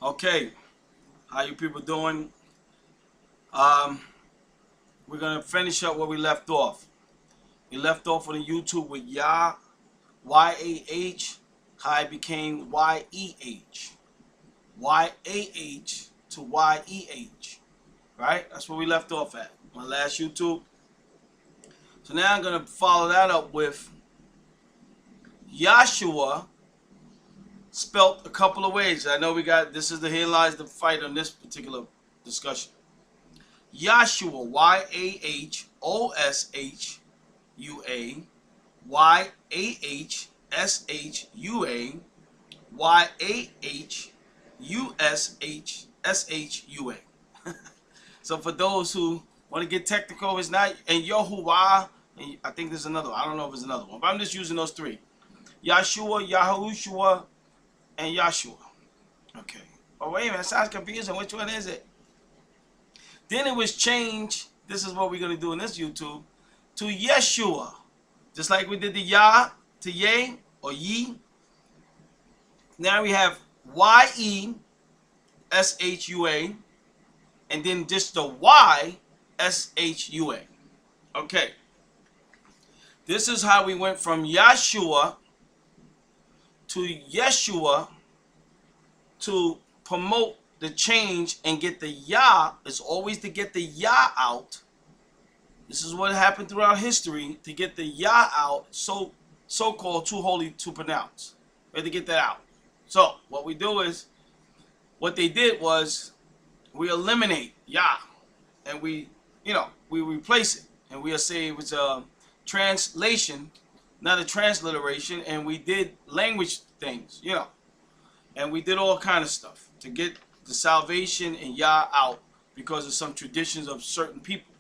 Okay, how you people doing? Um, we're gonna finish up where we left off. We left off on the YouTube with Yah, Y-A-H, how it became Y-E-H. Y-A-H to Y-E-H. Right? That's where we left off at. My last YouTube. So now I'm gonna follow that up with Yahshua, spelt a couple of ways. I know this is here lies the fight on this particular discussion. Yahshua, Y-A-H-O-S-H-U-A, Y-A-H-S-H-U-A, Y-A-H-U-S-H-S-H-U-A. So for those who want to get technical, it's not, and Yahuwah, and I think there's another one. I don't know if there's another one, but I'm just using those three. Yahshua, yahushua, and Yahshua. Okay. Oh, wait a minute. That sounds confusing. Which one is it? Then it was changed. This is what we're going to do in this YouTube. To Yeshua. Just like we did the Yah to Yeh or Ye. Now we have Y-E-S-H-U-A. And then just the Y-S-H-U-A. Okay. This is how we went from Yahshua to Yeshua to promote the change and get the Yah. It's always to get the Yah out. This is what happened throughout history, to get the Yah out, so-called too holy to pronounce. We had to get that out. So what we do is, what they did was, we eliminate Yah, and we replace it, and we'll say it was a translation, not a transliteration, and we did language things, and we did all kind of stuff to get the salvation and Yah out because of some traditions of certain people.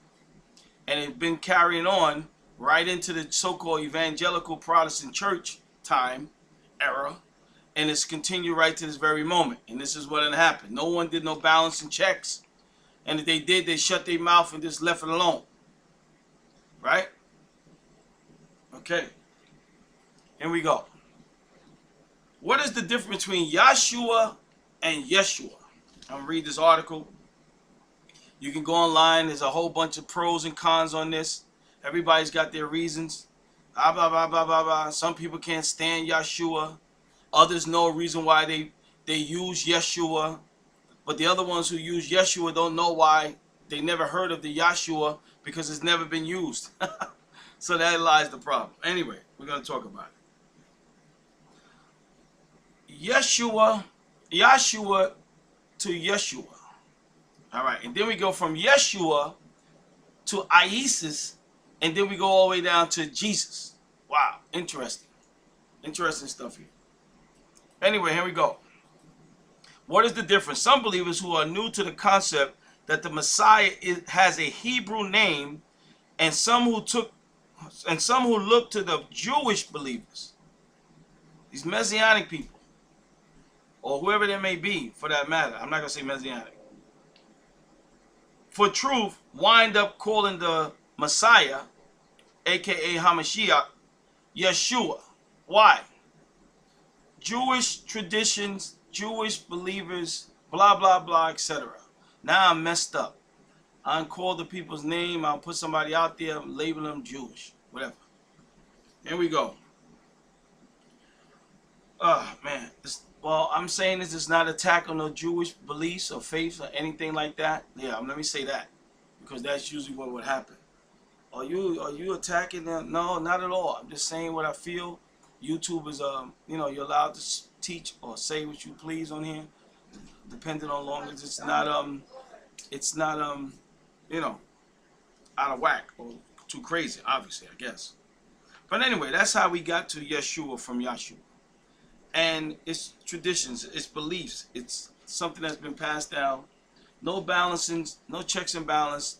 And it's been carrying on right into the so-called evangelical Protestant church time era, and it's continued right to this very moment. And this is what had happened. No one did no balancing checks, and if they did, they shut their mouth and just left it alone. Right? Okay. Here we go. What is the difference between Yahshua and Yeshua? I'm gonna read this article. You can go online. There's a whole bunch of pros and cons on this. Everybody's got their reasons. Blah, blah, blah, blah, blah, blah. Some people can't stand Yahshua. Others know a reason why they use Yeshua. But the other ones who use Yeshua don't know why they never heard of the Yahshua, because it's never been used. So that lies the problem. Anyway, we're going to talk about it. Yahshua to Yeshua. All right, and then we go from Yeshua to Isis, and then we go all the way down to Jesus. Wow, interesting. Interesting stuff here. Anyway, here we go. What is the difference? Some believers who are new to the concept that the Messiah has a Hebrew name, and some who look to the Jewish believers, these Messianic people, or whoever they may be for that matter. I'm not going to say Messianic. For truth, wind up calling the Messiah, aka Hamashiach, Yeshua. Why? Jewish traditions, Jewish believers, blah, blah, blah, etc. Now I'm messed up. I'll call the people's name. I'll put somebody out there, label them Jewish, whatever. Here we go. Man. Well, I'm saying this is not an attack on no Jewish beliefs or faiths or anything like that. Yeah, let me say that, because that's usually what would happen. Are you attacking them? No, not at all. I'm just saying what I feel. YouTube is you're allowed to teach or say what you please on here, depending on long as it's not out of whack or too crazy, obviously, I guess. But anyway, that's how we got to Yeshua from Yahshua. And it's traditions, it's beliefs, it's something that's been passed down. No balancing, no checks and balance.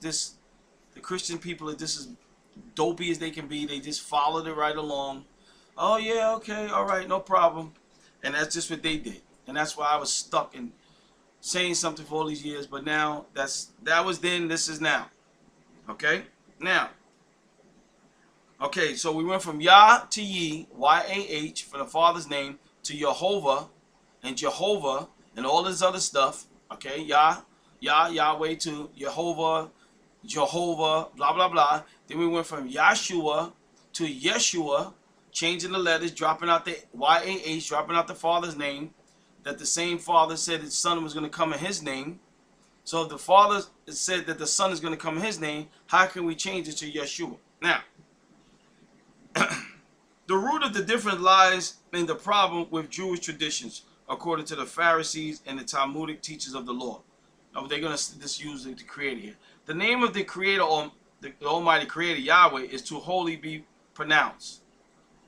The Christian people are just as dopey as they can be. They just followed it right along. Oh yeah, okay, all right, no problem. And that's just what they did. And that's why I was stuck in saying something for all these years. But now, that was then, this is now. Okay? Now. Okay, so we went from Yah to Ye, Y-A-H, for the Father's name, to Yehovah, and Jehovah, and all this other stuff. Okay, Yahweh to Jehovah, blah blah blah. Then we went from Yahshua to Yeshua, changing the letters, dropping out the YAH, dropping out the Father's name. That the same Father said his Son was going to come in his name. So if the Father said that the Son is going to come in his name, how can we change it to Yeshua? Now, the root of the difference lies in the problem with Jewish traditions, according to the Pharisees and the Talmudic teachers of the law. Now, they're going to just use the Creator here. The name of the Creator, or the Almighty Creator, Yahweh, is to wholly be pronounced.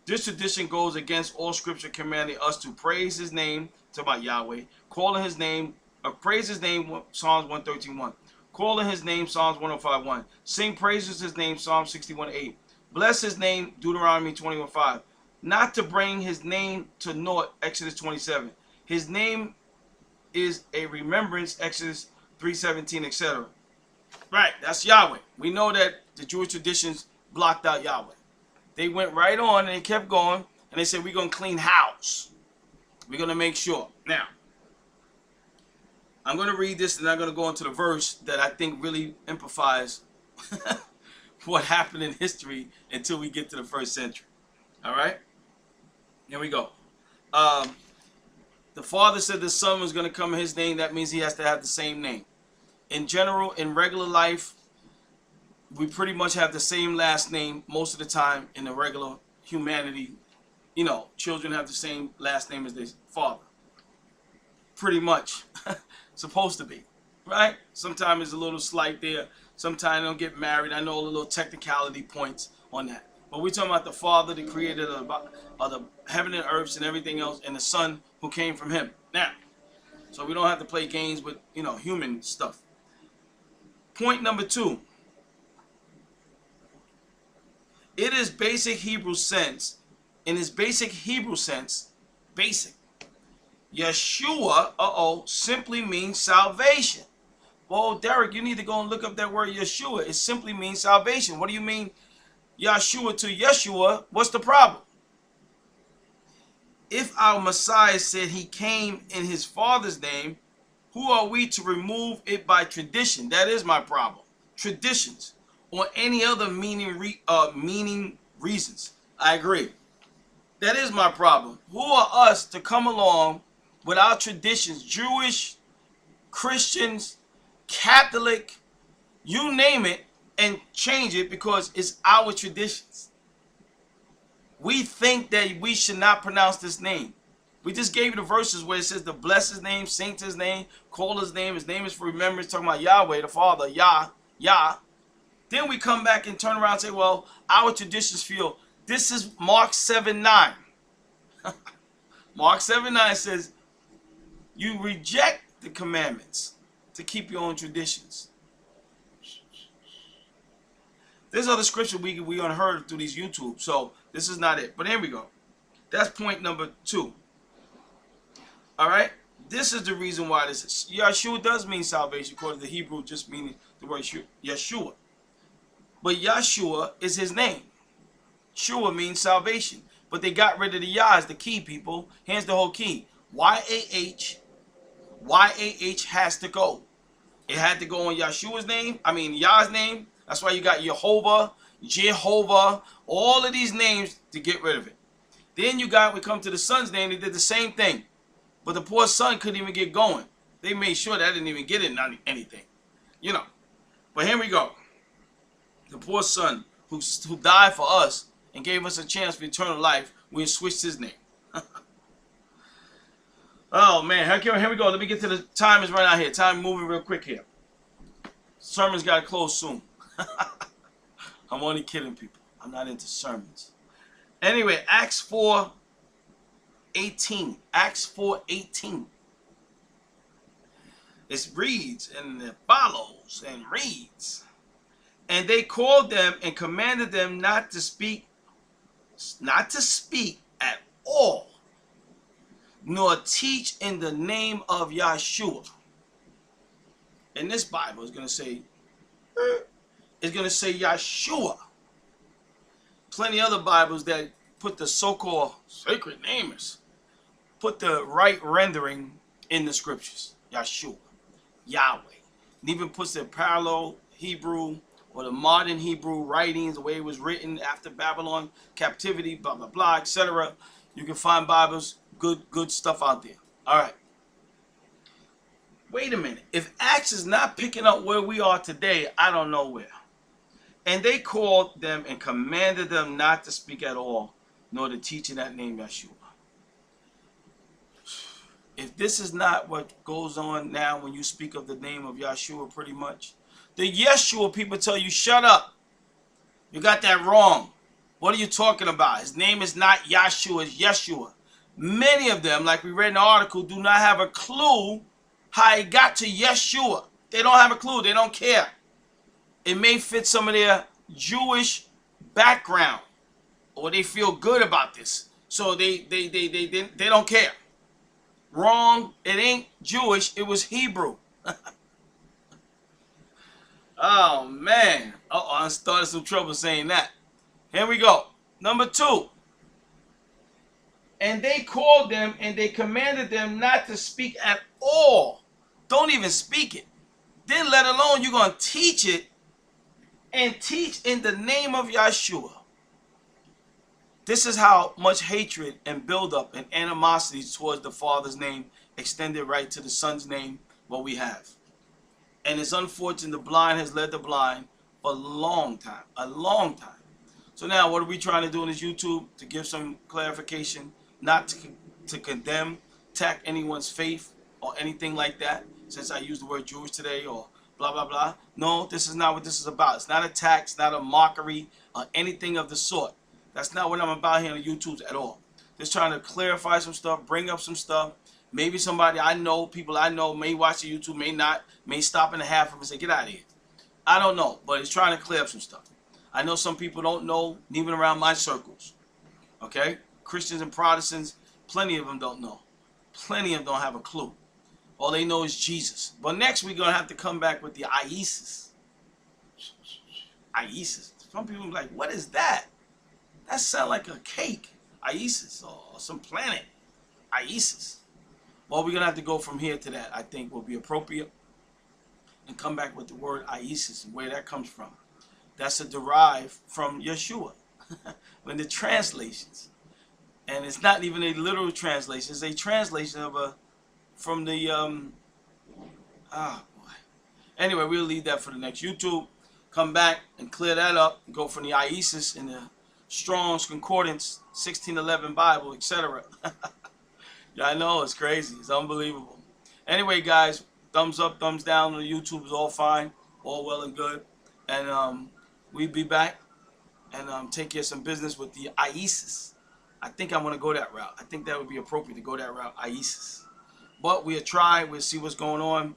This tradition goes against all Scripture commanding us to praise His name, to about Yahweh, calling His name, praise His name, Psalms 113:1. Calling His name, Psalms 105:1. Sing praises His name, Psalm 61:8. Bless His name, Deuteronomy 21:5. Not to bring His name to naught, Exodus 27. His name is a remembrance, Exodus 3:17, etc. Right, that's Yahweh. We know that the Jewish traditions blocked out Yahweh. They went right on and they kept going, and they said, we're going to clean house. We're going to make sure. Now, I'm going to read this, and I'm going to go into the verse that I think really amplifies what happened in history until we get to the first century. All right? Here we go. The Father said the Son was going to come in His name. That means He has to have the same name. In general, in regular life, we pretty much have the same last name most of the time in the regular humanity. You know, children have the same last name as their father. Pretty much. Supposed to be. Right? Sometimes it's a little slight there. Sometimes they don't get married. I know a little technicality points on that. But we're talking about the Father, the creator of the heaven and earth and everything else, and the Son who came from Him. Now, so we don't have to play games with, you know, human stuff. Point number 2. It is basic Hebrew sense. In its basic Hebrew sense, yeshua, simply means salvation. Well, Derek, you need to go and look up that word Yeshua. It simply means salvation. What do you mean Yahshua to Yeshua? What's the problem? If our Messiah said He came in His Father's name, who are we to remove it by tradition? That is my problem. Traditions or any other meaning reasons. I agree. That is my problem. Who are us to come along with our traditions, Jewish, Christians, Catholic, you name it, and change it because it's our traditions? We think that we should not pronounce this name. We just gave you the verses where it says to bless His name, sing to His name, call His name is for remembrance, talking about Yahweh, the Father, Yah. Then we come back and turn around and say, well, our traditions feel. This is Mark 7:9. Mark 7:9 says, you reject the commandments to keep your own traditions. There's other scripture we unheard through these YouTube, so this is not it. But here we go. That's point number 2. All right? This is the reason why this is. Yeshua does mean salvation, according to the Hebrew, just meaning the word Yeshua. But Yeshua is His name. Shua means salvation. But they got rid of the Yah as the key, people. Here's the whole key. YAH has to go. It had to go in Yeshua's name. I mean, Yah's name. That's why you got Jehovah, all of these names to get rid of it. Then we come to the Son's name. They did the same thing. But the poor son couldn't even get going. They made sure that didn't even get in anything. You know. But here we go. The poor son who died for us and gave us a chance for eternal life, we switched his name. Oh, man. Here we go. Let me get to the time is right out here. Time moving real quick here. Sermon's got to close soon. I'm only kidding, people. I'm not into sermons. Anyway, Acts 4:18. Acts 4:18. It reads, and it follows and reads. And they called them and commanded them not to speak at all, nor teach in the name of Yeshua. And this Bible is going to say, Yeshua. Plenty other Bibles that put the so-called sacred names, put the right rendering in the scriptures. Yeshua, Yahweh. And even puts the parallel Hebrew or the modern Hebrew writings, the way it was written after Babylon captivity, blah, blah, blah, etc. You can find Bibles, good stuff out there. All right. Wait a minute. If Acts is not picking up where we are today, I don't know where. And they called them and commanded them not to speak at all, nor to teach in that name Yeshua. If this is not what goes on now when you speak of the name of Yeshua, pretty much, the Yeshua people tell you, shut up. You got that wrong. What are you talking about? His name is not Yeshua, it's Yeshua. Many of them, like we read in the article, do not have a clue how he got to Yeshua. They don't have a clue. They don't care. It may fit some of their Jewish background, or they feel good about this, so they don't care. Wrong. It ain't Jewish. It was Hebrew. Oh man. I started some trouble saying that. Here we go. Number 2. And they called them and they commanded them not to speak at all. Don't even speak it. Then let alone you're going to teach it, and teach in the name of Yeshua. This is how much hatred and buildup and animosity towards the Father's name extended right to the Son's name, what we have. And it's unfortunate the blind has led the blind for a long time. A long time. So now what are we trying to do in this YouTube? To give some clarification, not to condemn, attack anyone's faith or anything like that, since I used the word Jewish today or blah, blah, blah. No, this is not what this is about. It's not attack, it's not a mockery or anything of the sort. That's not what I'm about here on YouTube at all. Just trying to clarify some stuff, bring up some stuff. Maybe somebody I know, people I know may watch the YouTube, may not, may stop in the half of and say, get out of here. I don't know, but it's trying to clear up some stuff. I know some people don't know, even around my circles. Okay? Christians and Protestants, plenty of them don't know. Plenty of them don't have a clue. All they know is Jesus. But next we're going to have to come back with the Isis. Isis. Some people be like, what is that? That sounds like a cake. Isis or some planet. Isis. Well, we're going to have to go from here to that, I think, will be appropriate. And come back with the word Isis and where that comes from. That's a derived from Yeshua. In the translations. And it's not even a literal translation. It's a translation of from the boy. Anyway, we'll leave that for the next YouTube. Come back and clear that up and go from the Isis in the Strong's Concordance 1611 Bible, etc. Yeah, I know, it's crazy. It's unbelievable. Anyway, guys, thumbs up, thumbs down on the YouTube is all fine, all well and good. And we'll be back and take care of some business with the Isis. I think I'm going to go that route. I think that would be appropriate to go that route, Isis. But we'll try. We'll see what's going on.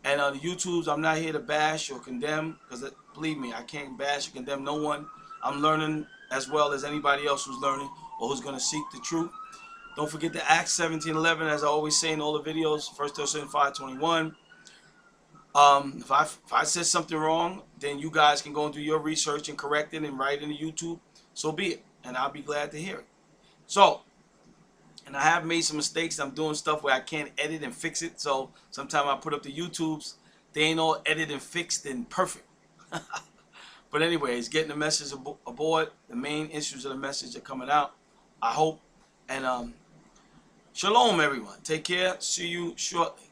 And the YouTubes, I'm not here to bash or condemn, because believe me, I can't bash or condemn no one. I'm learning as well as anybody else who's learning or who's going to seek the truth. Don't forget the Acts 17:11, as I always say in all the videos, 1 Thessalonians 5:21. If I said something wrong, then you guys can go and do your research and correct it and write it in the YouTube. So be it. And I'll be glad to hear it. So, and I have made some mistakes. I'm doing stuff where I can't edit and fix it. So sometimes I put up the YouTubes. They ain't all edited and fixed and perfect. But anyways, getting the message aboard. The main issues of the message are coming out, I hope. And shalom, everyone. Take care. See you shortly.